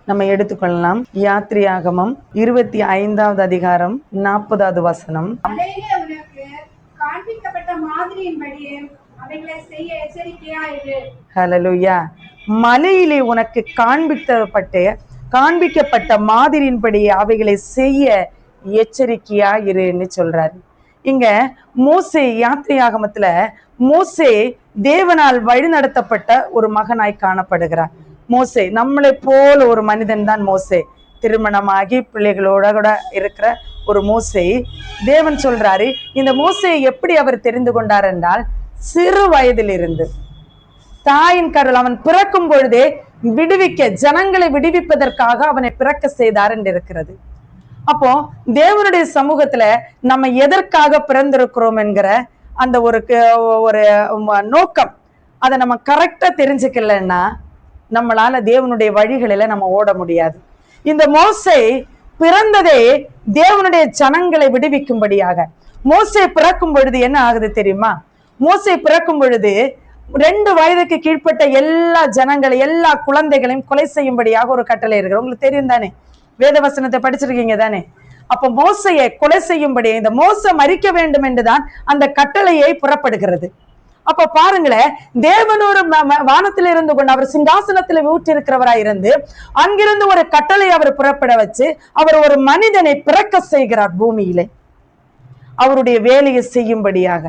நம்ம எடுத்துக்கொள்ளலாம். யாத்திரையாகமம் 25வது அதிகாரம் 40வது வசனம். ஹல்லேலூயா. மலையிலே உனக்கு காண்பிக்கப்பட்ட மாதிரியின்படி அவைகளை செய்ய எச்சரிக்கையா இருன்னு சொல்றாரு. இங்க மோசே யாத்திரையாகமத்துல மோசே தேவனால் வழிநடத்தப்பட்ட ஒரு மகனாய் காணப்படுகிறார். மோசே நம்மளை போல ஒரு மனிதன் தான் மோசே. திருமணமாகி பிள்ளைகளோட கூட இருக்கிற ஒரு மோசே. தேவன் சொல்றாரு, இந்த மோசையை எப்படி அவர் தெரிந்து கொண்டார் என்றால், சிறு வயதிலிருந்து தாயின் கருள் அவன் பிறக்கும் பொழுதே ஜனங்களை விடுவிப்பதற்காக அவனை பிறக்க செய்தார் என்று இருக்கிறது. அப்போ தேவனுடைய சமூகத்துல நம்ம எதற்காக பிறந்திருக்கிறோம் என்கிற அந்த ஒரு நோக்கம் அதை நம்ம கரெக்டா தெரிஞ்சுக்கலன்னா நம்மளால தேவனுடைய வழிகளில நம்ம ஓட முடியாது. இந்த மோசே பிறந்ததே தேவனுடைய ஜனங்களை விடுவிக்கும்படியாக. மோசே பிறக்கும் பொழுது என்ன ஆகுது தெரியுமா? மோசே பிறக்கும் பொழுது 2 வயதுக்கு கீழ்ப்பட்ட எல்லா ஜனங்களை, எல்லா குழந்தைகளையும் கொலை செய்யும்படியாக ஒரு கட்டளை இருக்கு. உங்களுக்கு தெரியும் தானே? வேத வசனத்தை படிச்சிருக்கீங்க தானே? அப்ப மோசையை கொலை செய்யும்படி, இந்த மோசை மரிக்க வேண்டும் என்றுதான் அந்த கட்டளையை புறப்படுகிறது. அப்ப பாருங்களேன், தேவனோடு வானத்தில் இருந்து கொண்டு அவர் சிங்காசனத்தில் வீற்றிருக்கிறவராய் இருந்து அங்கிருந்து ஒரு கட்டளை அவர் புறப்பட வச்சு அவர் ஒரு மனிதனை பிறக்க செய்கிறார் பூமியிலே, அவருடைய வேலையை செய்யும்படியாக.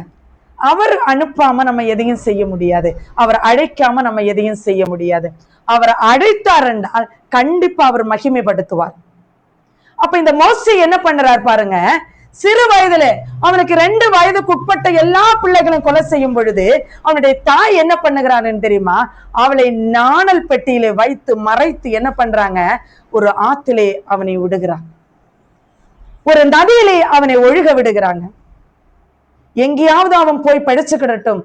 அவர் அனுப்பாம நம்ம எதையும் செய்ய முடியாது. அவர் அழைக்காம நம்ம எதையும் செய்ய முடியாது. அவர் அழைத்தார் என்றால் கண்டிப்பா அவர் மகிமைப்படுத்துவார். அப்ப இந்த மோசே என்ன பண்றார் பாருங்க, சிறு வயதுல அவனுக்கு 2 வயதுக்கு உட்பட்ட எல்லா பிள்ளைகளும் கொலை செய்யும் பொழுது அவனுடைய தாய் என்ன பண்ணுகிறான்னு தெரியுமா? அவளை நாணல் பெட்டியில வைத்து மறைத்து என்ன பண்றாங்க, ஒரு ஆத்திலே அவனை விடுகிறான், ஒரு நதியிலே அவனை ஒழுக விடுகிறாங்க. எங்கேயாவது அவன் போய் படிச்சுக்கிடட்டும்,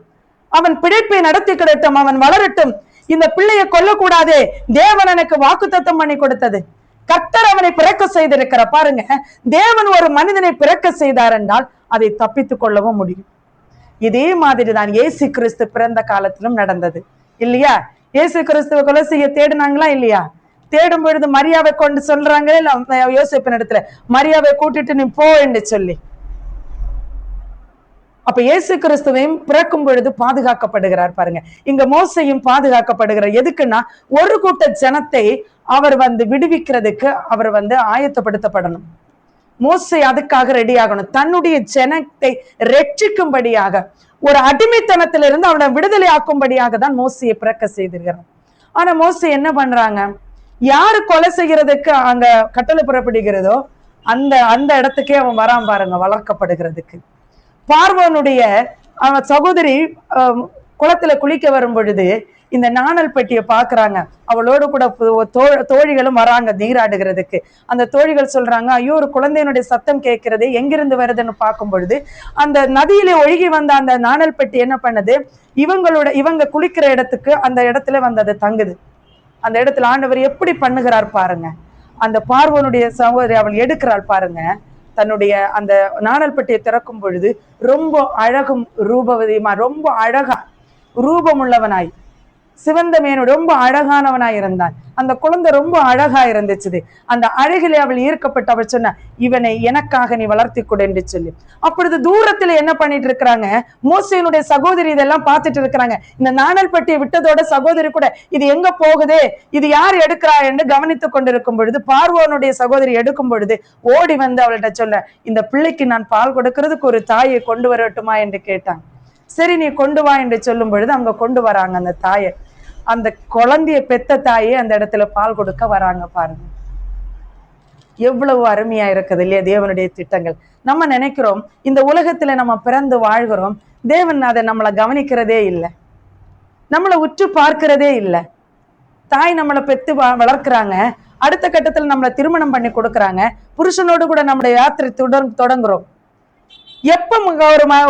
அவன் பிழைப்பை நடத்தி கிடட்டும், அவன் வளரட்டும், இந்த பிள்ளையை கொல்லக்கூடாது, தேவன் எனக்கு வாக்குத்தத்தம் பண்ணி கொடுத்தது, கர்த்தர் அவனை பிறக்க செய்திருக்கிற. பாருங்க, தேவன் ஒரு மனிதனை பிறக்க செய்தார் என்றால் அதை தப்பித்துக் கொள்ளவும் முடியும். இதே மாதிரிதான் இயேசு கிறிஸ்து பிறந்த காலத்திலும் நடந்தது இல்லையா? இயேசு கிறிஸ்துவ கொலை செய்ய தேடினாங்களா இல்லையா? தேடும் பொழுது மரியாவை கொண்டு சொல்றாங்க யோசேப்பின் இடத்துல, மரியாவை கூட்டிட்டு நீ போ என்று சொல்லி. அப்ப இயேசு கிறிஸ்துவையும் பிறக்கும் பொழுது பாதுகாக்கப்படுகிறார். பாருங்க, இங்க மோசையும் பாதுகாக்கப்படுகிறார். எதுக்குன்னா ஒரு கூட்ட ஜனத்தை அவர் விடுவிக்கிறதுக்கு அவர் ஆயத்தப்படுத்தப்படணும். மோசை அதுக்காக ரெடி ஆகணும். தன்னுடைய ஜனத்தை ரட்சிக்கும்படியாக, ஒரு அடிமைத்தனத்திலிருந்து அவனை விடுதலை ஆக்கும்படியாக தான் மோசையை பிறக்க செய்திருக்கிறார். ஆனா மோசை என்ன பண்றாங்க, யாரு கொலை செய்யறதுக்கு அங்க கட்டளை புறப்படுகிறதோ அந்த அந்த இடத்துக்கே அவன் வரான் பாருங்க, வளர்க்கப்படுகிறதுக்கு. பார்வோனுடைய சகோதரி குளத்துல குளிக்க வரும் பொழுது இந்த நாணல் பெட்டியை பாக்குறாங்க. அவளோடு கூட தோழிகளும் வராங்க நீராடுகிறதுக்கு. அந்த தோழிகள் சொல்றாங்க, ஐயோ ஒரு குழந்தையினுடைய சத்தம் கேட்கிறது, எங்கிருந்து வருதுன்னு பார்க்கும் பொழுது அந்த நதியிலே ஒழுகி வந்த அந்த நாணல் பெட்டி என்ன பண்ணுது, இவங்க குளிக்கிற இடத்துக்கு அந்த இடத்துல அது தங்குது. அந்த இடத்துல ஆண்டவர் எப்படி பண்ணுகிறார் பாருங்க. அந்த பார்வோனுடைய சகோதரி அவள் எடுக்கிறாள் பாருங்க, தன்னுடைய அந்த நாணல் பெட்டியை திறக்கும் பொழுது ரொம்ப அழகும் ரூபவதியுமா, ரொம்ப அழகா ரூபமுள்ளவனாய், சிவந்த மேனோடு ரொம்ப அழகானவனாய் இருந்தான். அந்த குழந்தை ரொம்ப அழகா இருந்துச்சு. அந்த அழகிலே அவள் ஈர்க்கப்பட்டு அவள் சொன்ன, இவனை எனக்காக நீ வளர்த்தி கொடு என்று சொல்லி. அப்பொழுது தூரத்துல என்ன பண்ணிட்டு இருக்கிறாங்க, மோசேனுடைய சகோதரி இதெல்லாம் பார்த்துட்டு இருக்கிறாங்க. இந்த நாணல் பெட்டியை விட்டதோட சகோதரி கூட இது எங்க போகுது, இது யார் எடுக்கிறா என்று கவனித்துக் கொண்டிருக்கும் பொழுது பார்வோனுடைய சகோதரி எடுக்கும் பொழுது ஓடி வந்து அவள்கிட்ட சொல்ல, இந்த பிள்ளைக்கு நான் பால் கொடுக்கறதுக்கு ஒரு தாயை கொண்டு வரட்டுமா என்று கேட்டாங்க. சரி நீ கொண்டு வா என்று சொல்லும் பொழுது அவங்க கொண்டு வராங்க அந்த தாயை. அந்த குழந்தைய பெத்த தாயே அந்த இடத்துல பால் கொடுக்க வராங்க. பாருங்க எவ்வளவு அருமையா இருக்குது இல்லையா தேவனுடைய திட்டங்கள். நம்ம நினைக்கிறோம் இந்த உலகத்துல நம்ம பிறந்து வாழ்கிறோம், தேவன் அதை நம்மளை கவனிக்கிறதே இல்லை, நம்மளை உற்று பார்க்கிறதே இல்லை. தாய் நம்மளை பெத்து வளர்க்கிறாங்க, அடுத்த கட்டத்துல நம்மளை திருமணம் பண்ணி கொடுக்குறாங்க, புருஷனோடு கூட நம்முடைய யாத்திரை தொடங்குறோம். எப்ப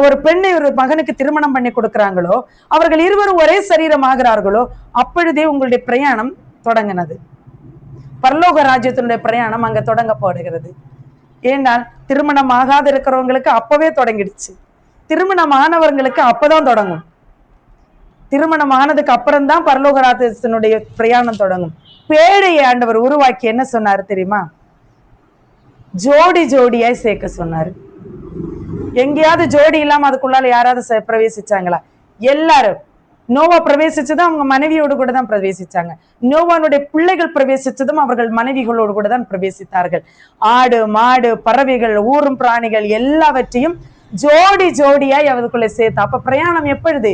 ஒரு பெண்ணை ஒரு மகனுக்கு திருமணம் பண்ணி கொடுக்கிறாங்களோ, அவர்கள் இருவரும் ஒரே சரீரம் ஆகிறார்களோ, அப்பொழுதே உங்களுடைய பிரயாணம் தொடங்கினது. பரலோக ராஜ்யத்தினுடைய பிரயாணம் அங்க தொடங்க போடுகிறது. ஏனால் திருமணம் ஆகாத இருக்கிறவங்களுக்கு அப்பவே தொடங்கிடுச்சு, திருமணம் ஆனவர்களுக்கு அப்பதான் தொடங்கும். திருமணம் ஆனதுக்கு அப்புறம்தான் பரலோக ராஜ்யத்தினுடைய பிரயாணம் தொடங்கும். பேழையை ஆண்டவர் உருவாக்கி என்ன சொன்னாரு தெரியுமா? ஜோடி ஜோடியாய் சேர்க்க சொன்னாரு. எங்கேயாவது ஜோடி இல்லாம அதுக்குள்ளால யாராவது பிரவேசிச்சாங்களா? எல்லாரும். நோவா பிரவேசிச்சதும் அவங்க மனைவியோடு கூட தான் பிரவேசிச்சாங்க. நோவானுடைய பிள்ளைகள் பிரவேசிச்சதும் அவர்கள் மனைவிகளோடு கூட தான் பிரவேசித்தார்கள். ஆடு மாடு பறவைகள் ஊரும் பிராணிகள் எல்லாவற்றையும் ஜோடி ஜோடியாய் அவருக்குள்ள சேர்த்து. அப்ப பிரயாணம் எப்பொழுது?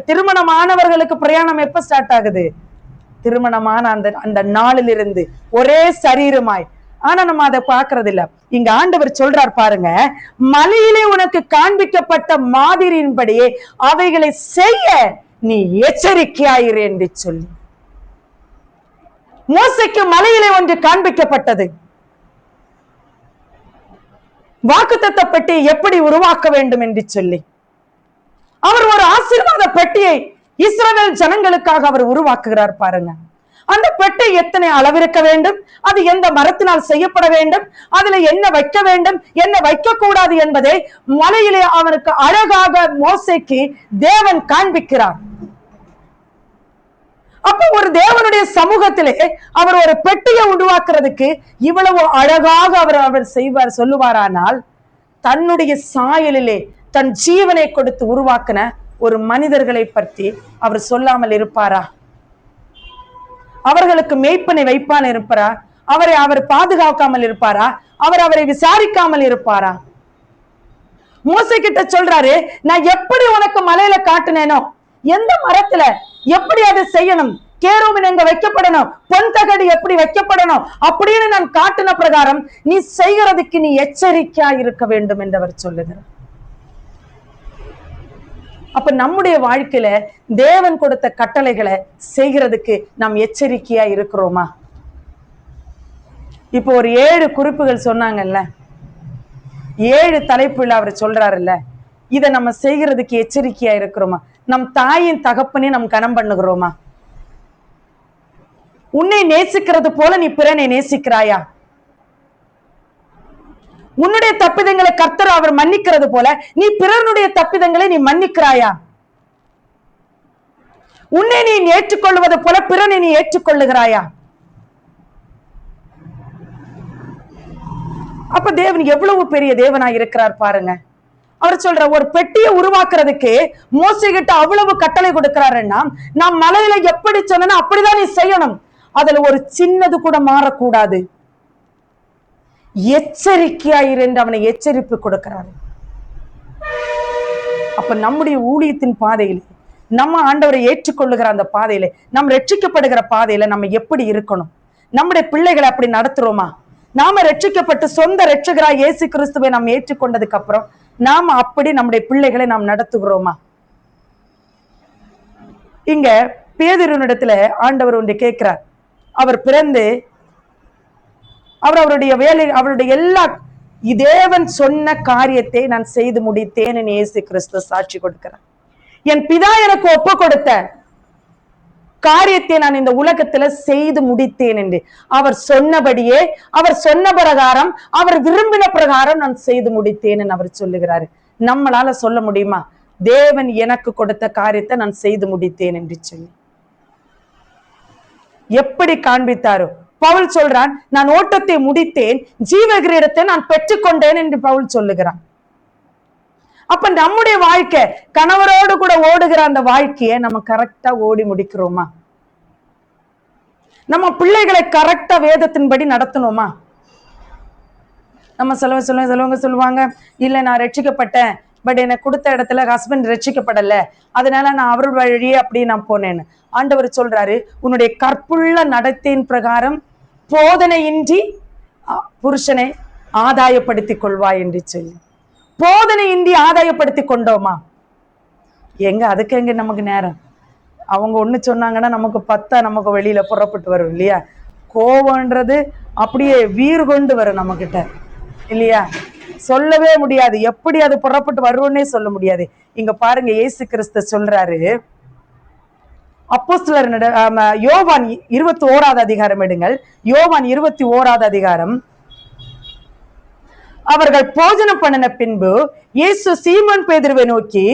திருமணமானவர்களுக்கு பிரயாணம் எப்ப ஸ்டார்ட் ஆகுது? திருமணமான அந்த நாளிலிருந்து ஒரே சரீரமாய். ஆனா நம்ம அதை பார்க்கறது இல்ல. இங்க ஆண்டவர் சொல்றார் பாருங்க, மலையிலே உனக்கு காண்பிக்கப்பட்ட மாதிரியின்படியே அவைகளை செய்ய நீ எச்சரிக்கையாயிரு என்று சொல்லி. மோசைக்கு மலையிலே ஒன்று காண்பிக்கப்பட்டது. வாக்குத்தத்த பெட்டியை எப்படி உருவாக்க வேண்டும் என்று சொல்லி அவர் ஒரு ஆசீர்வாத பெட்டியை இஸ்ரவேல் ஜனங்களுக்காக அவர் உருவாக்குகிறார் பாருங்க. அந்த பெட்டை எத்தனை அளவிருக்க வேண்டும், அது எந்த மரத்தினால் செய்யப்பட வேண்டும், அதுல என்ன வைக்க வேண்டும், என்ன வைக்க கூடாது என்பதை மலையிலே அவனுக்கு அழகாக மோசைக்கு தேவன் காண்பிக்கிறார். அப்ப ஒரு தேவனுடைய சமூகத்திலே அவர் ஒரு பெட்டியை உருவாக்குறதுக்கு இவ்வளவு அழகாக அவர் செய்வார் சொல்லுவாரானால், தன்னுடைய சாயலிலே தன் ஜீவனை கொடுத்து உருவாக்கின ஒரு மனிதர்களை பற்றி அவர் சொல்லாமல் இருப்பாரா? அவர்களுக்கு மேய்ப்பனை வைப்பான் இருப்பாரா? அவர் பாதுகாக்காமல் இருப்பாரா? அவரை விசாரிக்காமல் இருப்பாரா? மோசே கிட்ட சொல்றாரு, நான் எப்படி உனக்கு மலையில காட்டுனேனோ, எந்த மரத்துல எப்படி அதை செய்யணும், கேருபின் எங்க வைக்கப்படணும், பொன் தகடு எப்படி வைக்கப்படணும் அப்படின்னு நான் காட்டின பிரகாரம் நீ செய்கிறதுக்கு நீ எச்சரிக்கையா இருக்க வேண்டும் என்று அவர் சொல்லுகிறார். அப்ப நம்முடைய வாழ்க்கையில தேவன் கொடுத்த கட்டளைகளை செய்கிறதுக்கு நாம் எச்சரிக்கையா இருக்கிறோமா? இப்போ ஒரு 7 குறிப்புகள் சொன்னாங்கல்ல, 7 தலைப்புல அவர் சொல்றாருல்ல, இதை நம்ம செய்கிறதுக்கு எச்சரிக்கையா இருக்கிறோமா? நம் தாயின் தகப்பனே நம் கனம் பண்ணுகிறோமா? உன்னை நேசிக்கிறது போல நீ பிறனை நேசிக்கிறாயா? உன்னுடைய தப்பிதங்களை கர்த்தர் அவர் மன்னிக்கிறது போல நீ பிறனுடைய தப்பிதங்களை நீ மன்னிக்கிறாயா? உன்னை நீ ஏற்றுக்கொள்வது போல பிறனை நீ ஏற்றுக்கொள்ளுகிறாயா? அப்ப தேவன் எவ்வளவு பெரிய தேவனா இருக்கிறார் பாருங்க. அவர் சொல்ற ஒரு பெட்டியை உருவாக்குறதுக்கு மோசே கிட்ட அவ்வளவு கட்டளை கொடுக்கிறாருன்னா, நாம் மலையில எப்படி சொன்னா அப்படிதான் நீ செய்யணும். அதுல ஒரு சின்னது கூட மாறக்கூடாது. எச்சரிக்கையாயிரு என்று அவனை எச்சரிப்பு கொடுக்கிறாரு. அப்ப நம்முடைய ஊழியத்தின் பாதையில, நம்ம ஆண்டவரை ஏற்றுக்கொள்ளுகிற அந்த பாதையில, நம்ம ரட்சிக்கப்படுகிற பாதையில நம்ம எப்படி இருக்கணும்? நம்முடைய பிள்ளைகளை அப்படி நடத்துறோமா? நாம ரட்சிக்கப்பட்டு சொந்த ரட்சகராய் இயேசு கிறிஸ்துவை நாம் ஏற்றுக்கொண்டதுக்கு அப்புறம் நாம அப்படி நம்முடைய பிள்ளைகளை நாம் நடத்துகிறோமா? இங்க பேதுருவினிடத்துல ஆண்டவர் ஒன்று கேட்கிறார். அவர் பிறந்து அவருடைய வேலை, அவருடைய எல்லா தேவன் சொன்ன காரியத்தை நான் செய்து முடித்தேன் என்று இயேசு கிறிஸ்து சாட்சி கொடுக்கிறார். என் பிதா எனக்கு ஒப்பு கொடுத்த காரியத்தை நான் இந்த உலகத்துல செய்து முடித்தேன் என்று அவர் சொன்னபடியே, அவர் சொன்ன பிரகாரம், அவர் விரும்பின பிரகாரம் நான் செய்து முடித்தேன் என்று அவர் சொல்லுகிறாரு. நம்மளால சொல்ல முடியுமா, தேவன் எனக்கு கொடுத்த காரியத்தை நான் செய்து முடித்தேன் என்று சொல்லி? எப்படி காண்பித்தாரோ? பவுல் சொல்றான், நான் ஓட்டத்தை முடித்தேன், ஜீவ கிரீடத்தை நான் பெற்றுக்கொண்டேன் என்று பவுல் சொல்லுகிறான். அப்ப நம்முடைய வாழ்க்கை, கணவரோடு கூட ஓடுகிற அந்த வாழ்க்கையை நம்ம கரெக்டா ஓடி முடிக்கிறோமா? நம்ம பிள்ளைகளை கரெக்டா வேதத்தின்படி நடத்தணுமா? நம்ம சிலவங்க சொல்லுவாங்க, இல்ல நான் ரட்சிக்கப்பட்டேன், பட் எனக்கு கொடுத்த இடத்துல ஹஸ்பண்ட் ரட்சிக்கப்படல, அதனால நான் அவர் வழியே அப்படி நான் போனேன்னு. ஆண்டவர் சொல்றாரு, உன்னுடைய கற்புள்ள நடத்தையின் பிரகாரம் போதனையின்றி புருஷனை ஆதாயப்படுத்திக் கொள்வாய் என்று சொல்லி. போதனையின்றி ஆதாயப்படுத்தி கொண்டோமா? எங்க அதுக்கு எங்க நமக்கு நேரம்? அவங்க ஒண்ணு சொன்னாங்கன்னா நமக்கு 10 நமக்கு வெளியில புறப்பட்டு வரும் இல்லையா? கோவம்ன்றது அப்படியே வீறு கொண்டு வரும் நம்ம கிட்ட இல்லையா? சொல்லவே முடியாது, எப்படி அது புறப்பட்டு வரும்னே சொல்ல முடியாது. இங்க பாருங்க, இயேசு கிறிஸ்து சொல்றாரு, அப்போஸ்தலர் யோவான் 21வது அதிகாரம் எடுங்கள். யோவான் 21வது அதிகாரம் அவர்கள் போஜனம் பண்ணின பின்பு இயேசு சீமோன் பேதுருவை நோக்கி,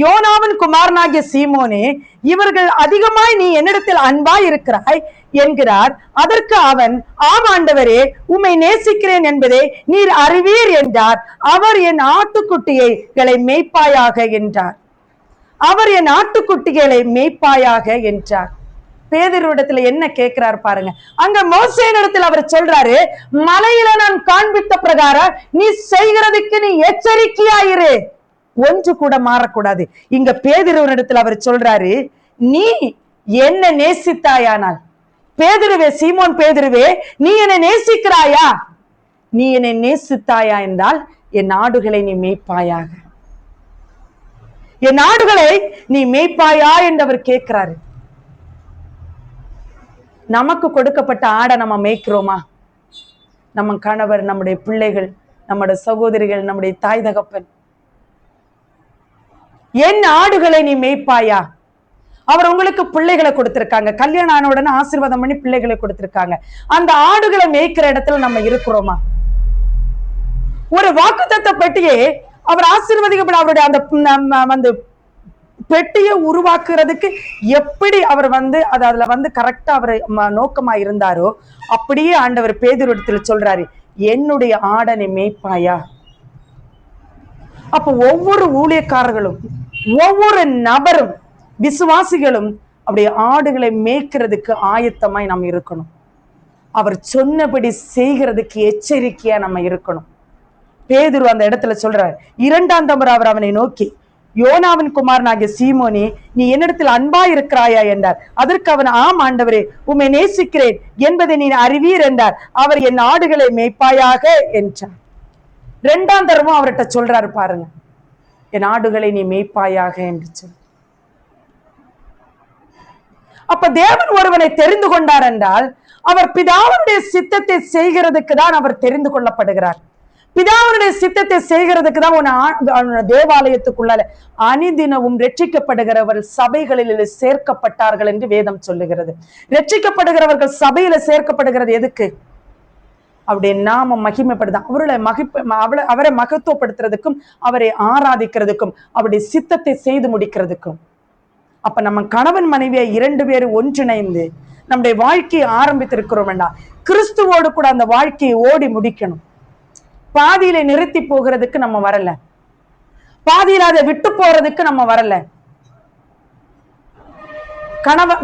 யோனாவின் குமாரனாகிய சீமோனே, இவர்கள் அதிகமாய் நீ என்னிடத்தில் அன்பாய் இருக்கிறாய் என்கிறார். அதற்கு அவன், ஆம் ஆண்டவரே, உம்மை நேசிக்கிறேன் என்பதை நீர் அறிவீர் என்றார். அவர் என் ஆட்டுக்குட்டிகளை மேய்ப்பாயாக என்றார். அவர் என் ஆட்டுக்குட்டிகளை மேய்ப்பாயாக என்றார். பேதுருவிடத்துல என்ன கேட்கிறார் பாருங்க. அங்க மோசேயின் இடத்துல அவர் சொல்றாரு, மலையில நான் காண்பித்த பிரகாரம் நீ செய்கிறதுக்கு நீ எச்சரிக்கையாயிரு, ஒன்று கூட மாறக்கூடாது. இங்க பேதுருவினிடத்துல அவர் சொல்றாரு, நீ என்ன நேசித்தாயானால், பேதுருவே, சீமோன் பேதுருவே, நீ என்னை நேசிக்கிறாயா? நீ என்னை நேசித்தாயா என்றால் என் ஆடுகளை நீ மேய்ப்பாயாக, என் ஆடுகளை நீ மேய்ப்பாயா என்று அவர் கேட்கிறாரு. நமக்கு கொடுக்கப்பட்ட ஆடை நம்ம மேய்க்கிறோமா? நம்ம கணவர், நம்முடைய பிள்ளைகள், நம்முடைய சகோதரிகள், நம்முடைய தாய் தகப்பன், என் ஆடுகளை நீ மேய்ப்பாயா? அவர் உங்களுக்கு பிள்ளைகளை கொடுத்திருக்காங்க, கல்யாணம் ஆன உடனே ஆசீர்வாதம் பண்ணி பிள்ளைகளை கொடுத்திருக்காங்க. அந்த ஆடுகளை மேய்க்கிற இடத்துல நம்ம இருக்கிறோமா? ஒரு வாக்குத்தத்த பெட்டியே அவர் ஆசீர்வதிக்கப்பட அவருடைய அந்த பெட்டியை உருவாக்குறதுக்கு எப்படி அவர் அதுல கரெக்டா அவர் நோக்கமா இருந்தாரோ, அப்படியே ஆண்டவர் பேதுருவிடத்துல சொல்றாரு, என்னுடைய ஆடனை மேய்ப்பாயா? அப்ப ஒவ்வொரு ஊழியக்காரர்களும், ஒவ்வொரு நபரும், விசுவாசிகளும் அப்படியே ஆடுகளை மேய்க்கிறதுக்கு ஆயத்தமாய் நம்ம இருக்கணும். அவர் சொன்னபடி செய்கிறதுக்கு எச்சரிக்கையா நம்ம இருக்கணும். பேதுரு அந்த இடத்துல சொல்றார், இரண்டாம் தம்பர் அவர் அவனை நோக்கி, யோனாவின் குமாரனாகிய சீமோனே, நீ என்னிடத்தில் அன்பா இருக்கிறாயா என்றார். அதற்கு அவன், ஆம் ஆண்டவரே, உம்மை நேசிக்கிறேன் என்பதை நீ அறிவீர் என்றார். அவர் என் ஆடுகளை மேய்ப்பாயாக என்றார். இரண்டாம் தரமும் அவர்கிட்ட சொல்றாரு பாருங்க, என் ஆடுகளை நீ மேய்ப்பாயாக என்று சொல். அப்ப தேவன் ஒருவனை தெரிந்து கொண்டார் என்றால் அவர் பிதாவுடைய சித்தத்தை செய்கிறதுக்கு தான் அவர் தெரிந்து கொள்ளப்படுகிறார். பிதாவுடைய சித்தத்தை செய்கிறதுக்கு தான் தேவாலயத்துக்குள்ள அனிதினமும் ரட்சிக்கப்படுகிறவர்கள் சபைகளில் சேர்க்கப்பட்டார்கள் என்று வேதம் சொல்லுகிறது. ரட்சிக்கப்படுகிறவர்கள் சபையில சேர்க்கப்படுகிறது எதுக்கு? அவருடைய நாம மகிமைப்படுதான், அவரை மகத்துவப்படுத்துறதுக்கும், அவரை ஆராதிக்கிறதுக்கும், அவருடைய சித்தத்தை செய்து முடிக்கிறதுக்கும். அப்ப நம்ம கணவன் மனைவியை 2 பேரும் ஒன்றிணைந்து நம்முடைய வாழ்க்கையை ஆரம்பித்திருக்கிறோம். கிறிஸ்துவோடு கூட அந்த வாழ்க்கையை ஓடி முடிக்கணும். பாதியில நிறுத்தி போகிறதுக்கு நம்ம வரல, பாதியில அதை விட்டு போறதுக்கு நம்ம வரல.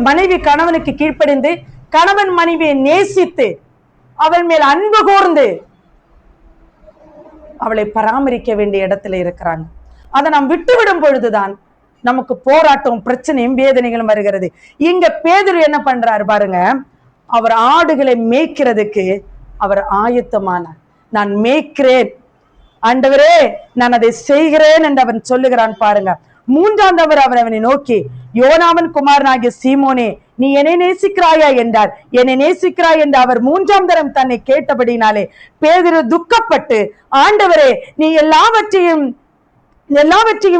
மனைவி கணவனுக்கு கீழ்ப்படிந்து, கணவன் மனைவியை நேசித்து, அவள் மேல் அன்பு கூர்ந்து அவளை பராமரிக்க வேண்டிய இடத்துல இருக்கிறாங்க. அதை நாம் விட்டுவிடும் பொழுதுதான் நமக்கு போராட்டம், பிரச்சனையும், வேதனைகளும் வருகிறது. இங்க பேதுரு என்ன பண்றாரு பாருங்க, அவர் ஆடுகளை மேய்க்கிறதுக்கு அவர் ஆயத்தமானார். நான் மேய்க்கிறேன் ஆண்டவரே, நான் அதை செய்கிறேன் என்று அவன் சொல்லுகிறான் பாருங்க. மூன்றாம் தவர் அவனை நோக்கி, யோனாவின் குமாரனாகிய சீமோனே, நீ என்னை நேசிக்கிறாயா என்றார். என்னை நேசிக்கிறாய் என்று அவர் 3ஆம் தரம் தன்னை கேட்டபடினாலே பேதுரு துக்கப்பட்டு, ஆண்டவரே, நீ எல்லாவற்றையும்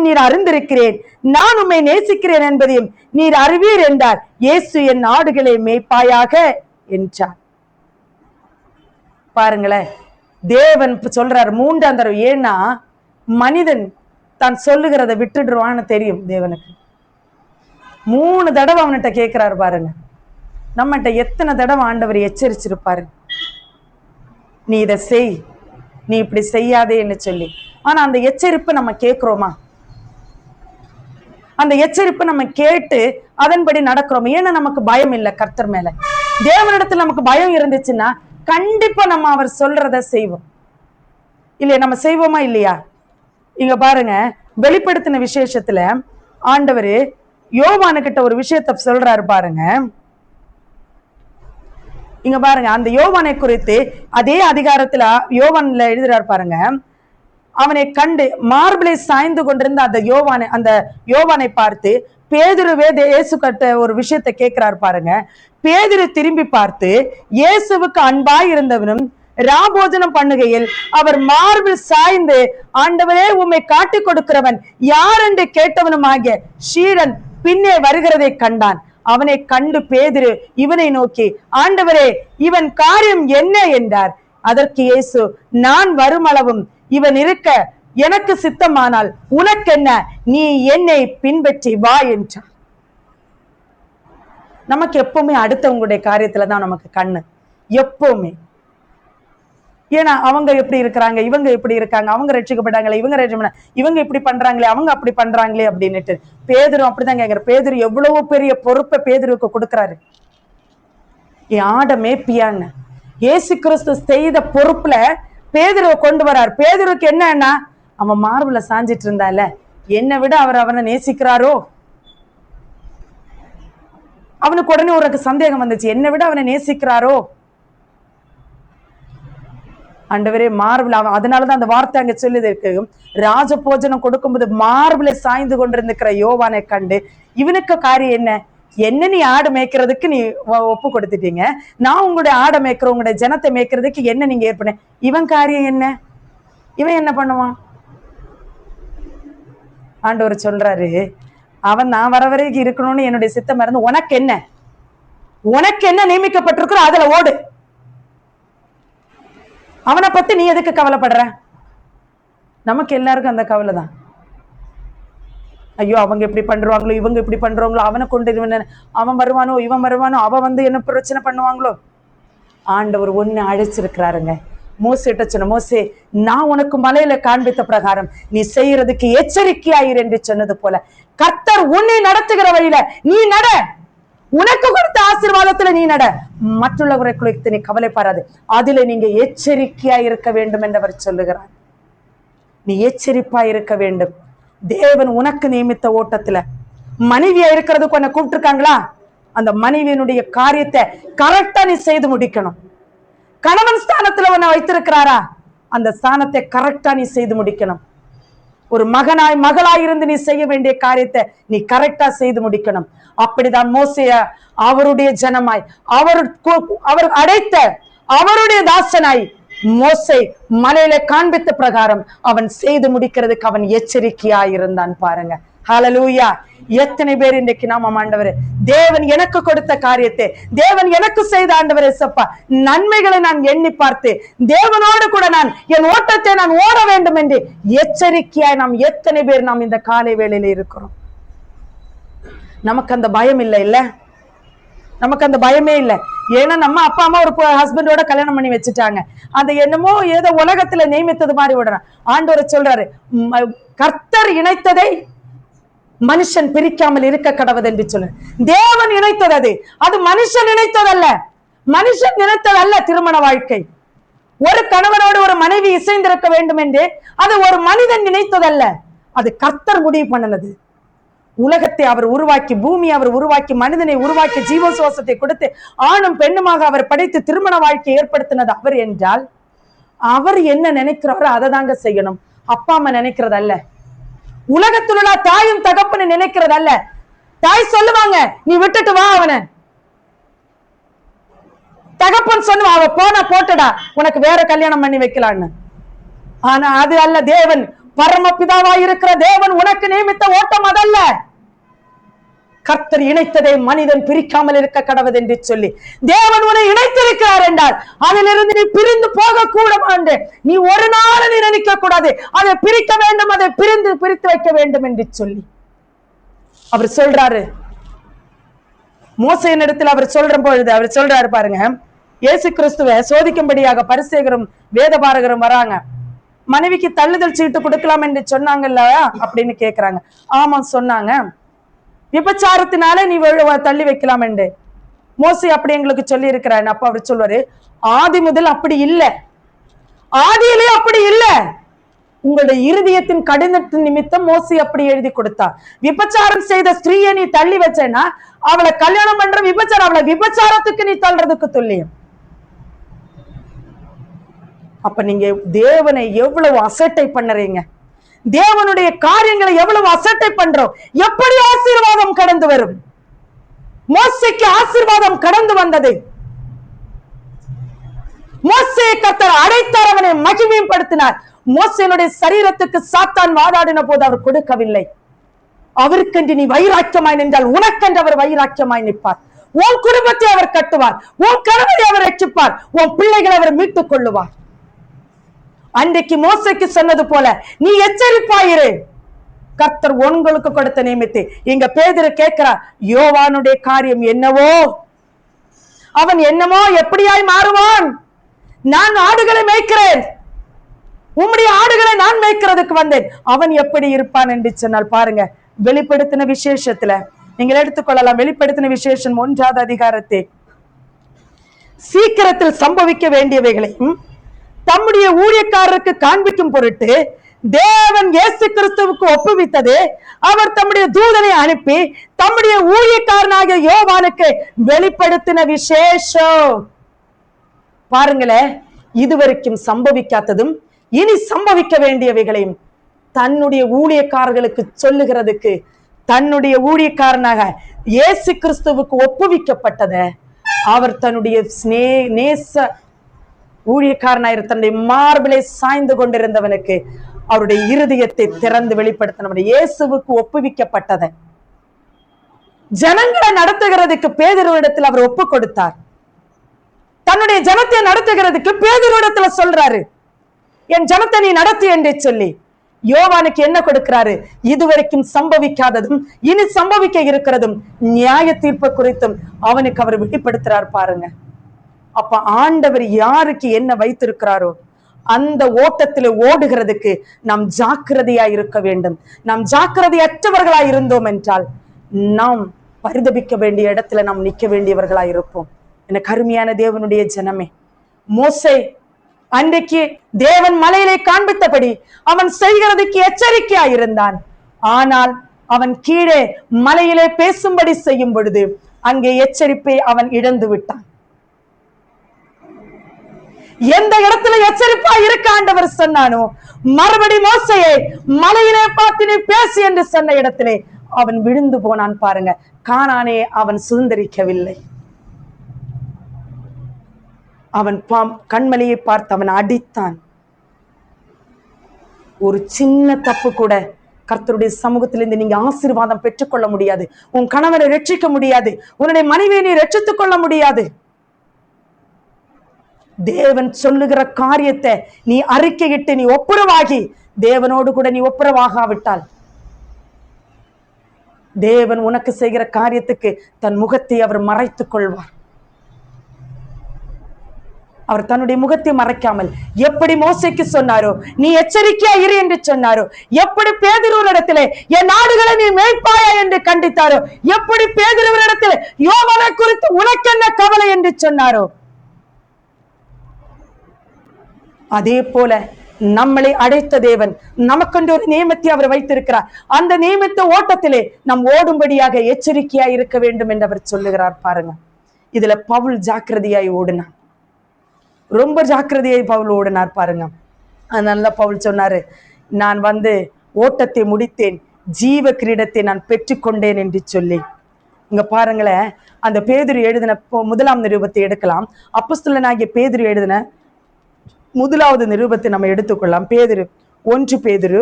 நீர் அறிந்திருக்கிறேன், நான் உம்மை நேசிக்கிறேன் என்பதையும் நீர் அறிவீர் என்றார். இயேசு என் ஆடுகளை மேய்ப்பாயாக என்றார். பாருங்களேன், தேவன் சொல்றார் 3ஆம் தடவை. ஏன்னா மனிதன் தான் சொல்லுகிறத விட்டுடுவான்னு தெரியும் தேவனுக்கு. 3 தடவை அவன்கிட்ட கேட்கிறாரு பாருங்க. நம்மகிட்ட எத்தனை தடவை ஆண்டவர் எச்சரிச்சிருப்பாரு, நீ இதை செய், நீ இப்படி செய்யாதேன்னு சொல்லி. ஆனா அந்த எச்சரிப்பு நம்ம கேட்கிறோமா? அந்த எச்சரிப்பு நம்ம கேட்டு அதன்படி நடக்கிறோம். ஏன்னா நமக்கு பயம் இல்லை கர்த்தர் மேல. தேவனிடத்துல நமக்கு பயம் இருந்துச்சுன்னா கண்டிப்பா நம்ம அவர் சொல்றத செய்வோம். இல்லையா? நம்ம செய்வோமா இல்லையா? இங்க பாருங்க, வெளிப்படுத்தின விசேஷத்துல ஆண்டவர் யோவானு கிட்ட ஒரு விஷயத்த சொல்றாரு பாருங்க. இங்க பாருங்க, அந்த யோவானை குறித்து அதே அதிகாரத்துல யோவான்ல எழுதுறாரு பாருங்க. அவனை கண்டு மார்பிளை சாய்ந்து கொண்டிருந்த அந்த யோவானை பார்த்து பேதுருவே இயேசு கட்ட ஒரு விஷயத்தை கேட்கிறார் பாருங்க. பேதுரு திரும்பி பார்த்து, இயேசுவுக்கு அன்பாய் இருந்தவனும் ராபோஜனம் பண்ணுகையில் அவர் மார்பில் சாய்ந்து, ஆண்டவரே, உம்மை காட்டிக் கொடுக்கிறவன் யார் என்று கேட்டவனும் ஆகிய சீடன் பின்னே வருகிறதை கண்டான். அவனை கண்டு பேதுரு இவனை நோக்கி, ஆண்டவரே, இவன் காரியம் என்ன என்றார். அதற்கு இயேசு, நான் வருமளவும் இவன் இருக்க எனக்கு சித்தமானால் உனக்கென்ன, நீ என்னை பின்பற்றி வா என்றார். நமக்கு எப்பவுமே அடுத்தவங்களுடைய காரியத்துலதான் நமக்கு கண்ணு எப்பவுமே. ஏன்னா அவங்க எப்படி இருக்கிறாங்க, இவங்க எப்படி இருக்காங்க, அவங்க ரட்சிக்கப்பட்டாங்களே, இவங்க இப்படி பண்றாங்களே, அவங்க அப்படி பண்றாங்களே அப்படின்னுட்டு. பேதுரு அப்படிதான் கேட்கிற. பேதுரு எவ்வளவு பெரிய பொறுப்பை பேதுருக்கு கொடுக்கிறாரு. என் ஆட மேப்பியான்னு இயேசு கிறிஸ்து செய்த பொறுப்புல பேதுருவை கொண்டு வர்றார். பேதுருக்கு என்னன்னா, அவன் மார்புல சாஞ்சிட்டு இருந்தால, என்னை விட அவர் அவனை நேசிக்கிறாரோ. அவனுக்கு உடனே ஒரு சந்தேகம் வந்துச்சு, என்னை விட அவனை நேசிக்கிறாரோ. ஆண்டவரே மார்பில், அதனாலதான் அந்த வார்த்தை அங்க சொல்லுது இருக்கு, ராஜபோஜனம் கொடுக்கும்போது மார்பில சாய்ந்து கொண்டிருந்திருக்கிற யோவானை கண்டு இவனுக்கு காரியம் என்ன, என்ன நீ ஆடு மேய்க்கிறதுக்கு நீ ஒப்பு கொடுத்துட்டீங்க, நான் உங்களுடைய ஆடை மேய்க்கிற உங்களுடைய ஜனத்தை மேய்க்கிறதுக்கு என்ன நீங்க ஏற்பட, இவன் காரியம் என்ன, இவன் என்ன பண்ணுவான். ஆண்டவர் சொல்றாரு, அவன் நான் வர வரைக்கும் இருக்கணும்னு என்னுடைய சித்தம் இருந்து உனக்கு என்ன, உனக்கு என்ன நியமிக்கப்பட்டிருக்கிற அதுல ஓடு. அவனை பத்தி நீ எதுக்கு கவலைப்படுற. நமக்கு எல்லாருக்கும் அந்த கவலை தான். ஐயோ அவங்க இப்படி பண்றாங்களோ, இவங்க இப்படி பண்றாங்களோ, அவனை கொண்டு அவன் வருவானோ, இவன் வருவானோ, அவன் வந்து என்ன பிரச்சனை பண்ணுவாங்களோ. ஆண்டவர் ஒன்னு அழைச்சிருக்கிறாருங்க. மோசேட்ட சொன்ன, மோசே நான் உனக்கு மலையில காண்பித்த பிரகாரம் நீ செய்யறதுக்கு எச்சரிக்கையாயிரு என்று சொன்னது போல கர்த்தர் உன்னை நடத்துகிற வழியில நீ நட, உனக்கு கொடுத்த ஆசீர்வாதத்துல நீ நட, மற்றவர்களை குறித்து நீ கவலைப்படாது, அதுல நீங்க எச்சரிக்கையா இருக்க வேண்டும் என்றவர் சொல்லுகிறார். நீ எச்சரிப்பா இருக்க வேண்டும். தேவன் உனக்கு நியமித்த ஓட்டத்துல மனைவியா இருக்கிறதுக்கு உன்னை கூப்பிட்டுருக்காங்களா, அந்த மனைவியினுடைய காரியத்தை கரெக்டா நீ செய்து முடிக்கணும். கணவன் ஸ்தானத்துல உன்னை வைத்திருக்கிறாரா, அந்த ஸ்தானத்தை கரெக்டா நீ செய்து முடிக்கணும். ஒரு மகனாய் மகளாய் இருந்து நீ செய்ய வேண்டிய காரியத்தை நீ கரெக்டா செய்து முடிக்கணும். அப்படிதான் மோசேய அவருடைய ஜனமாய் அவர் அடைத்த அவருடைய தாசனாய் மோசே மலையில காண்பித்த பிரகாரம் அவன் செய்து முடிக்கிறதுக்கு அவன் எச்சரிக்கையாயிருந்தான் பாருங்க. ஹல்லேலூயா. எத்தனை பேர் இன்றைக்கு நாம ஆண்டவரே, தேவன் எனக்கு கொடுத்த காரியத்தை, தேவன் எனக்கு செய்த ஆண்டவரே சப்பா நன்மைகளை நான் எண்ணி பார்த்து தேவனோடு கூட நான் என் ஓட்டத்தை நான் ஓட வேண்டும் என்று எச்சரிக்கையாய் நாம் எத்தனை பேர் நாம் இந்த காலை வேளையில இருக்கிறோம். நமக்கு அந்த பயம் இல்லை இல்ல, நமக்கு அந்த பயமே இல்லை. ஏன்னா நம்ம அப்பா அம்மா ஒரு ஹஸ்பண்டோட கல்யாணம் பண்ணி வச்சுட்டாங்க, அந்த என்னமோ ஏதோ உலகத்துல நியமித்தது மாதிரி விடுறான். ஆண்டவர் சொல்றாரு, கர்த்தர் இணைத்ததை மனுஷன் பிரிக்காமல் இருக்க கடவுது என்று சொல்லு. தேவன் இணைத்தது, அது மனுஷன் இணைத்ததல்ல, மனுஷன் நினைத்ததல்ல. திருமண வாழ்க்கை ஒரு கணவனோடு ஒரு மனைவி இசைந்திருக்க வேண்டும் என்று அது ஒரு மனிதன் நினைத்ததல்ல, அது கர்த்தர் முடிவு பண்ணினது. உலகத்தை அவர் உருவாக்கி, பூமியை அவர் உருவாக்கி, மனிதனை உருவாக்கி, ஜீவ சுவாசத்தை கொடுத்து ஆணும் பெண்ணுமாக அவர் படைத்து திருமண வாழ்க்கை ஏற்படுத்தினது அவர் என்றால் அவர் என்ன நினைக்கிறாரோ அதை தாங்க செய்யணும். அப்பா அம்மா நினைக்கிறதல்ல, உலகத்தில் உள்ள தாயும் தகப்பன்னு நினைக்கிறதல்ல. தாய் சொல்லுவாங்க நீ விட்டுட்டு வா அவனை, தகப்பன் சொல்லுவா அவ போனா போட்டடா உனக்கு வேற கல்யாணம் பண்ணி வைக்கலான்னு. ஆனா அது அல்ல. தேவன் பரமபிதாவா இருக்கிற தேவன் உனக்கு நியமித்த ஓட்டம் அதல்ல. கர்த்தர் இணைத்ததை மனிதன் பிரிக்காமல் இருக்க கடவுது என்று சொல்லி தேவன் உன்னை இணைத்திருக்கிறார் என்றால் அதிலிருந்து நீ பிரிந்து போக கூடாது. நீ ஒரு நாள் நீ நினைக்க கூடாது அதை பிரிக்க வேண்டும், அதை பிரித்து வைக்க வேண்டும் என்று சொல்லி அவர் சொல்றாரு. மோசேயின் இடத்துல அவர் சொல்ற பொழுது அவர் சொல்றாரு பாருங்க, இயேசு கிறிஸ்துவை சோதிக்கும்படியாக பரிசேயரும் வேதபாரகரும் வராங்க. மனைவிக்கு தள்ளுதல் சீட்டு கொடுக்கலாம் என்று சொன்னாங்கல்ல அப்படின்னு கேக்குறாங்க. ஆமா சொன்னாங்க, விபச்சாரத்தினால நீ தள்ளி வைக்கலாம் என்று மோசே அப்படி எங்களுக்கு சொல்லி இருக்கிறாரு. அப்ப அவர் சொல்வாரு, ஆதி முதல் அப்படி இல்லை, ஆதியிலே அப்படி இல்லை, உங்களுடைய இருதயத்தின் கடினத்தின் நிமித்தம் மோசே அப்படி எழுதி கொடுத்தார். விபச்சாரம் செய்த ஸ்திரீயை நீ தள்ளி வச்சேன்னா அவளை கல்யாணம் பண்ற விபச்சாரம், அவளை விபச்சாரத்துக்கு நீ தள்ளுறதுக்கு துல்லியம். அப்ப நீங்க தேவனை எவ்வளவு அசட்டை பண்ணுறீங்க, தேவனுடைய காரியங்களை எவ்வளவு அசட்டை பண்றோம். எப்படி ஆசீர்வாதம் கடந்து வரும். மோசேக்கு ஆசீர்வாதம் கடந்து வந்தது. மோசே கர்த்தர் அடைத்தார், அவனை மகிமைப்படுத்தினார். மோசேனுடைய சரீரத்துக்கு சாத்தான் வாதாடின போது அவர் கொடுக்கவில்லை. அவருக்கென்று நீ வைராக்கியமாய் நின்றால் உனக்கென்று அவர் வைராக்கியமாய் நிற்பார். உன் குடும்பத்தை அவர் கட்டுவார், உன் கணவரை அவர் ரட்சிப்பார், உன் பிள்ளைகளை அவர் மீட்டுக் கொள்ளுவார். அன்றைக்கு மோசைக்கு சொன்னது போல நீ எச்சரிப்பாயிரு, கர்த்தர் உங்களுக்கு கொடுத்த நியமித்து. இங்க பேதுரு கேட்கிறார், யோவானுடைய காரியம் என்னவோ, அவன் என்னமோ எப்படியாய் மாறுவான், நான் ஆடுகளை மேய்க்கிறேன், உம்முடைய ஆடுகளை நான் மேய்க்கிறதுக்கு வந்தேன், அவன் எப்படி இருப்பான் என்று சொன்னால் பாருங்க, வெளிப்படுத்தின விசேஷத்துல நீங்கள் எடுத்துக்கொள்ளலாம். வெளிப்படுத்தின விசேஷம் 1வது அதிகாரத்தை சீக்கிரத்தில் சம்பவிக்க வேண்டியவைகளையும் தம்முடைய ஊழியக்காரருக்கு காண்பிக்கும் பொருட்டு தேவன் இயேசு கிறிஸ்துவுக்கு ஒப்புவித்தது. அவர் தம்முடைய தூதனை அனுப்பி தம்முடைய ஊழியக்காரனாகிய யோவானுக்கு வெளிப்படுத்தின விசேஷம். பாருங்களேன், இதுவரைக்கும் சம்பவிக்காததும் இனி சம்பவிக்க வேண்டியவைகளையும் தன்னுடைய ஊழியக்காரர்களுக்கு சொல்லுகிறதுக்கு, தன்னுடைய ஊழியக்காரனாக இயேசு கிறிஸ்துவுக்கு ஒப்புவிக்கப்பட்டத அவர் தன்னுடைய நேச ஊழியக்காரனாயிரு தன்னுடைய மார்பிலை சாய்ந்து கொண்டிருந்தவனுக்கு அவருடைய இருதயத்தை திறந்து வெளிப்படுத்தினவன் இயேசுவுக்கு ஒப்புவிக்கப்பட்டதை ஜனங்களை நடத்துகிறதுக்கு பேதுருவிடத்தில் அவர் ஒப்பு கொடுத்தார். தன்னுடைய ஜனத்தை நடத்துகிறதுக்கு பேதுருவிடத்துல சொல்றாரு, என் ஜனத்தை நீ நடத்து என்று சொல்லி. யோவானுக்கு என்ன கொடுக்கிறாரு? இதுவரைக்கும் சம்பவிக்காததும் இனி சம்பவிக்க இருக்கிறதும் நியாய தீர்ப்பு குறித்தும் அவனுக்கு அவர் வெளிப்படுத்துறார். பாருங்க, அப்ப ஆண்டவர் யாருக்கு என்ன வைத்திருக்கிறாரோ அந்த ஓட்டத்தில் ஓடுகிறதுக்கு நாம் ஜாக்கிரதையா இருக்க வேண்டும். நாம் ஜாக்கிரதையற்றவர்களா இருந்தோம் என்றால் நாம் பரிதபிக்க வேண்டிய இடத்துல நாம் நிற்க வேண்டியவர்களா இருப்போம். எனக்கு அருமையான தேவனுடைய ஜனமே, மோசே அன்றைக்கு தேவன் மலையிலே காண்பித்தபடி அவன் செய்கிறதுக்கு எச்சரிக்கையா இருந்தான். ஆனால் அவன் கீழே மலையிலே பேசும்படி செய்யும் பொழுது அங்கே எச்சரிப்பை அவன் இழந்து விட்டான். எந்த இடத்துல எச்சரிப்பா இருக்க ஆண்டவர் சொன்னானோ, மறுபடி மோசையை மலையிலே பார்த்து நீ பேசு என்று சொன்ன இடத்திலே அவன் விழுந்து போனான். பாருங்க, கானானே அவன் சுதந்திரிக்கவில்லை. அவன் கண்மலையை பார்த்து அவன் அடித்தான். ஒரு சின்ன தப்பு கூட கர்த்தருடைய சமூகத்திலிருந்து நீங்க ஆசீர்வாதம் பெற்றுக்கொள்ள முடியாது. உன் கணவரை ரட்சிக்க முடியாது, உன்னுடைய மனைவியை நீ ரட்சித்துக் கொள்ள முடியாது. தேவன் சொல்லுகிற காரியத்தை நீ அறிக்கையிட்டு நீ ஒப்புரவாகி தேவனோடு கூட நீ ஒப்புரவாகாவிட்டால் தேவன் உனக்கு செய்கிற காரியத்துக்கு தன் முகத்தை அவர் மறைத்துக் கொள்வார். அவர் தன்னுடைய முகத்தை மறைக்காமல் எப்படி மோசைக்கு சொன்னாரோ, நீ எச்சரிக்கையா இரு என்று சொன்னாரோ, எப்படி பேதுருவினிடத்திலே என் நாடுகளை நீ மேய்ப்பாயா என்று கண்டித்தாரோ, எப்படி பேதுருவினிடத்திலே யோவானை குறித்து உனக்கு என்ன கவலை என்று சொன்னாரோ, அதே போல நம்மளை அடைத்த தேவன் நமக்கென்று ஒரு நியமத்தை அவர் வைத்திருக்கிறார். அந்த நியமித்த ஓட்டத்திலே நாம் ஓடும்படியாக எச்சரிக்கையா இருக்க வேண்டும் என்று அவர் சொல்லுகிறார். பாருங்க, இதுல பவுல் ஜாக்கிரதையாய் ஓடினார், ரொம்ப ஜாக்கிரதையாய் பவுல் ஓடினார். பாருங்க, அதனால பவுல் சொன்னாரு, நான் ஓட்டத்தை முடித்தேன், ஜீவ கிரீடத்தை நான் பெற்றுக்கொண்டேன் என்று சொல்லி. இங்க பாருங்களேன், அந்த பேதுரு எழுதின 1ஆம் நிருபத்தை எடுக்கலாம். அப்போஸ்தலனாகிய பேதுரு எழுதின 1வது நிருபத்தை நம்ம எடுத்துக்கொள்ளலாம். பேதுரு 1 பேதுரு,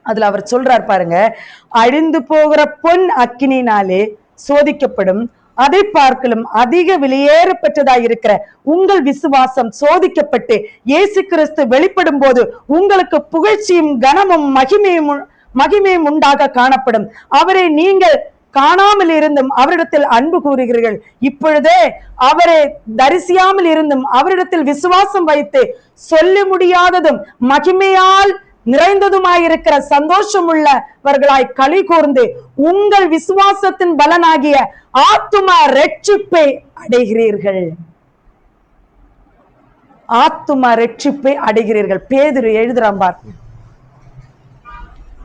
அதுல அவர் சொல்றார் பாருங்க, அழிந்து போகிற பொன் அக்கினினாலே சோதிக்கப்படும், அதை பார்க்கலும் அதிக வெளியேறப்பட்டதாய் இருக்கிற உங்கள் விசுவாசம் சோதிக்கப்பட்டு இயேசு கிறிஸ்து வெளிப்படும் போது உங்களுக்கு புகழ்ச்சியும் கனமும் மகிமையும் உண்டாக காணப்படும். அவரை நீங்கள் காணாமல் இருந்தும் அவரிடத்தில் அன்பு கூறுகிறீர்கள். இப்பொழுதே அவரை தரிசியாமல் இருந்தும் அவரிடத்தில் விசுவாசம் வைத்து சொல்ல முடியாததும் மகிமையால் நிறைந்ததுமாயிருக்கிற சந்தோஷம் உள்ளவர்களாய் களி கூர்ந்து உங்கள் விசுவாசத்தின் பலனாகிய ஆத்தும ரட்சிப்பை அடைகிறீர்கள். ஆத்தும ரட்சிப்பை அடைகிறீர்கள். பேதுரு எழுதுறான் பாருங்க.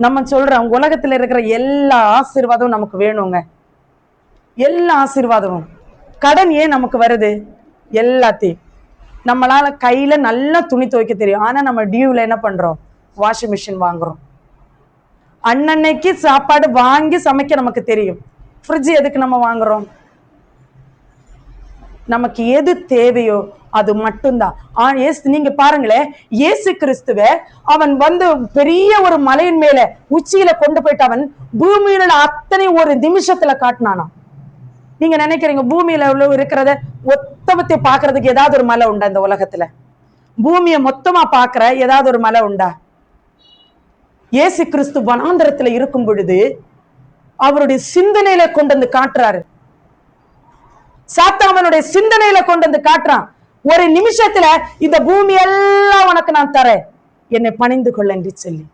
நம்ம சொல்றோம், உலகத்துல இருக்கிற எல்லா ஆசீர்வாதமும் நமக்கு வேணுங்க, எல்லா ஆசீர்வாதமும். கடன் ஏன் நமக்கு வருது? எல்லாத்தையும் நம்மளால கையில நல்லா துணி துவைக்க தெரியும், ஆனா நம்ம டியூல என்ன பண்றோம்? வாஷிங் மிஷின் வாங்குறோம். அன்னன்னைக்கு சாப்பாடு வாங்கி சமைக்க நமக்கு தெரியும். ஃப்ரிட்ஜ் எதுக்கு நம்ம வாங்குறோம்? நமக்கு எது தேவையோ அது மட்டும்தான். நீங்க பாருங்களேன், இயேசு கிறிஸ்துவ அவன் பெரிய ஒரு மலையின் மேல உச்சியில கொண்டு போயிட்டு அவன் பூமியில அத்தனை ஒரு நிமிஷத்துல காட்டினானா. நீங்க நினைக்கிறீங்க பூமியில இருக்கிறத ஒத்தவத்தை பாக்குறதுக்கு ஏதாவது ஒரு மலை உண்டா இந்த உலகத்துல? பூமியை மொத்தமா பாக்குற ஏதாவது ஒரு மலை உண்டா? இயேசு கிறிஸ்து வனாந்தரத்துல இருக்கும் பொழுது அவருடைய சிந்தனையில கொண்டு வந்து காட்டுறாரு. சாத்தானுடைய சிந்தனையில கொண்டு வந்து காட்டுறான். ஒரு நிமிஷத்துல இந்த பூமி எல்லாம் உனக்கு நான் தரேன், என்னை பணிந்து கொள்ள என்று சொல்லி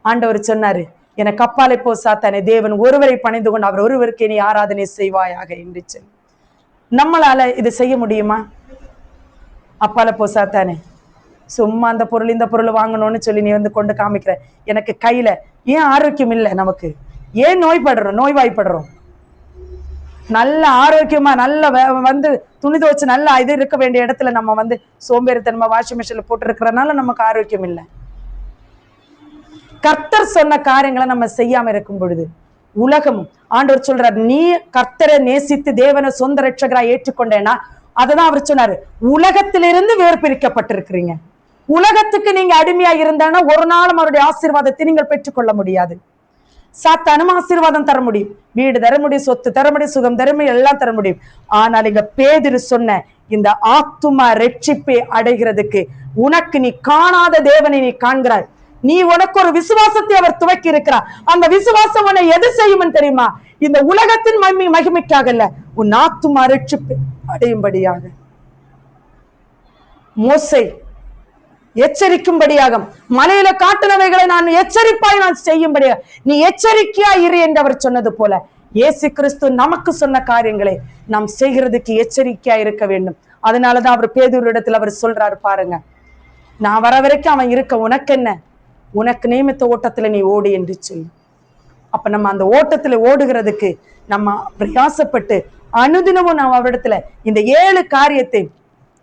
ஆண்டவர் சொன்னாரு, எனக்கு அப்பாலே போ சாத்தானே, தேவன் ஒருவரை பணிந்து கொண்டு அவர் ஒருவருக்கு நீ ஆராதனை செய்வாயாக என்று சொல்லி. நம்மளால இது செய்ய முடியுமா? அப்பால போ சாத்தானே, சும்மா அந்த பொருள் இந்த பொருள் வாங்கணும்னு சொல்லி நீ வந்து கொண்டு காமிக்கிற, எனக்கு கையில ஏன் ஆரோக்கியம் இல்லை? நமக்கு ஏன் நோய்வாய்ப்படுறோம்? நல்ல ஆரோக்கியமா நல்ல வந்து துணி துவச்சு நல்லா இது இருக்க வேண்டிய இடத்துல நம்ம வந்து சோம்பேறித்தனமா வாஷிங் மிஷின்ல போட்டு இருக்கிறதுனால நமக்கு ஆரோக்கியம் இல்லை. கர்த்தர் சொன்ன காரியங்களை நம்ம செய்யாம இருக்கும் பொழுது உலகமும் ஆண்டவர் சொல்றார், நீ கர்த்தரை நேசித்து தேவனை சொந்த ரட்சகராய் ஏற்றுக்கொண்டேன்னா, அததான் அவர் சொன்னாரு, உலகத்திலிருந்து வேறு பிரிக்கப்பட்டிருக்கிறீங்க. உலகத்துக்கு நீங்க அடிமையா இருந்தானா ஒரு நாளும் அவருடைய ஆசீர்வாதத்தை நீங்கள் பெற்றுக்கொள்ள முடியாது. சாத்தானும் ஆசீர்வாதம் தர முடியும், வீடு தர முடியும், சொத்து தர முடியும், சுகம் தர முடியும், எல்லாம் தர முடியும். ஆனால் இங்க பேதுரு சொன்ன இந்த ஆத்துமா ரட்சிப்பை அடைகிறதுக்கு உனக்கு நீ காணாத தேவனை நீ காண்கிறாய். நீ உனக்கு ஒரு விசுவாசத்தை அவர் துவக்கி இருக்கிறார். அந்த விசுவாசம் உன்னை எது செய்யும் தெரியுமா? இந்த உலகத்தின் மகிமைக்காக இல்ல, உன் ஆத்துமா ரட்சிப்பு அடையும்படியாக. மோசே எச்சரிக்கும்படியாக மலையில காட்டுனவைகளை நான் எச்சரிப்பாய் நான் செய்யும்படியாக நீ எச்சரிக்கையா இரு என்று அவர் சொன்னது போல, இயேசு கிறிஸ்து நமக்கு சொன்ன காரியங்களை நாம் செய்கிறதுக்கு எச்சரிக்கையா இருக்க வேண்டும். அதனாலதான் அவர் பேதுரு இடத்துல அவர் சொல்றாரு, பாருங்க, நான் வர வரைக்கும் அவன் இருக்க, உனக்கு என்ன, உனக்கு நியமித்த ஓட்டத்துல நீ ஓடு என்று சொல்லி. அப்ப நம்ம அந்த ஓட்டத்துல ஓடுகிறதுக்கு நம்ம பிரயாசப்பட்டு அனுதினமும் நம்ம அவரிடத்துல இந்த 7 காரியத்தை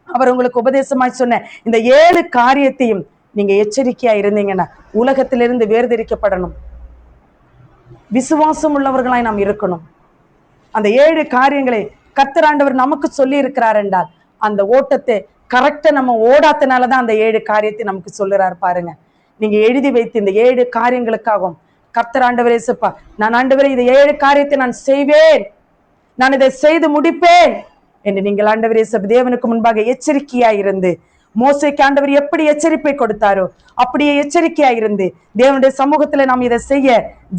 அவர் உங்களுக்கு உபதேசமாய் சொன்ன இந்த 7 காரியத்தையும் நீங்க எச்சரிக்கையா இருந்தீங்கன்னா உலகத்திலிருந்து வேர்திரிக்கப்படணும். விசுவாசம் உள்ளவர்களாய் நாம் இருக்கணும். அந்த 7 காரியங்களை கர்த்தராண்டவர் நமக்கு சொல்லி இருக்கிறார் என்றால் அந்த ஓட்டத்தை கரெக்டா நம்ம ஓடாதனாலதான் அந்த 7 காரியத்தை நமக்கு சொல்லுறாரு. பாருங்க, நீங்க எழுதி வைத்து இந்த 7 காரியங்களுக்காகவும் கர்த்தர் ஆண்டவரே சப்பா, நான் ஆண்டவரே இந்த 7 காரியத்தை நான் செய்வேன், நான் இதை செய்து முடிப்பேன் என்று நீங்கள் ஆண்டவரே சப்ப தேவனுக்கு முன்பாக எச்சரிக்கையா இருந்து, மோசேக்கு ஆண்டவர் எப்படி எச்சரிப்பை கொடுத்தாரோ அப்படியே எச்சரிக்கையா இருந்து தேவனுடைய சமூகத்துல நாம் இதை செய்ய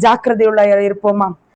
ஜாக்கிரதையுள்ள இருப்போமா?